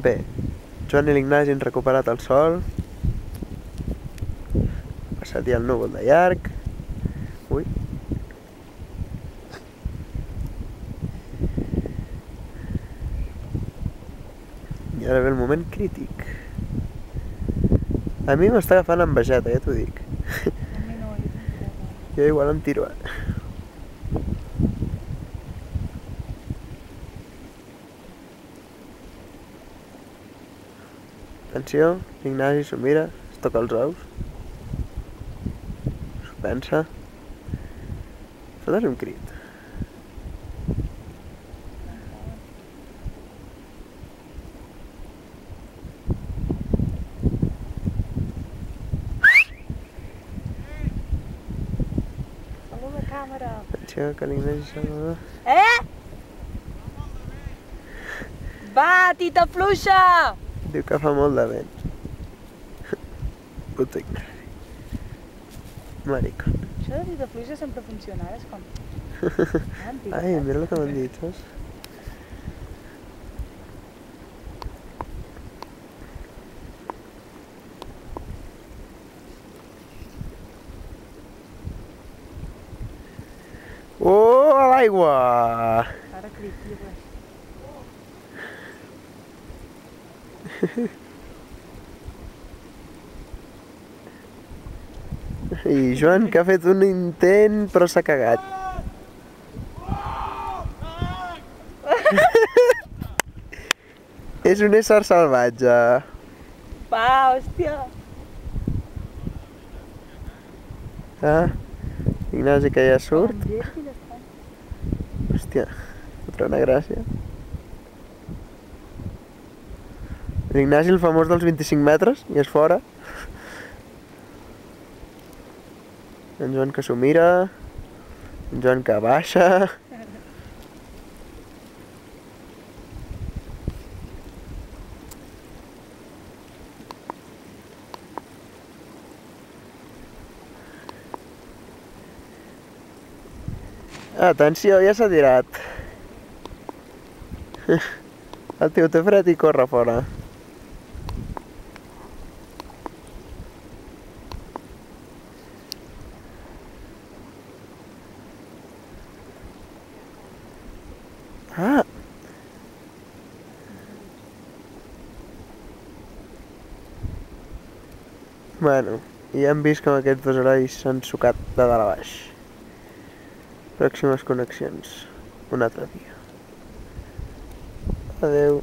Bé, Joan i l'Ignasi han recuperat el sol. Ha passat ja el núvol de llarg. Ui. I ara ve el moment crític. A mi m'està agafant envejeta, ja t'ho dic. A mi no, Jo igual em tiro, Atenció, l'Ignasi s'ho mira, es toca els ous. S'ho pensa. Fotes un crit. Saluda a càmera. Atenció, que l'Ignasi s'ha... Va, tita fluixa! Diu que fa molt de vent. Puto Ignasi. Maricón. Això de tita fluixa sempre funciona, és com... Ai, mira el que m'han dit, saps? Oh, a l'aigua! Ara critiques. I Joan, que ha fet un intent, però s'ha cagat. És un ésser salvatge. Va, hòstia! Ah, Ignasi que ja surt. Amb gest i l'estan. Hòstia, fotrà una gràcia. L'Ignasi, el famós dels 25 metres, i és fora. En Joan que s'ho mira. En Joan que baixa. Atenció, ja s'ha tirat. El tio té fred i corre fora. Ah! Bueno, ja hem vist com aquests dos herois s'han sucat de dalt a baix. Pròximes connexions, un altre dia. Adeu.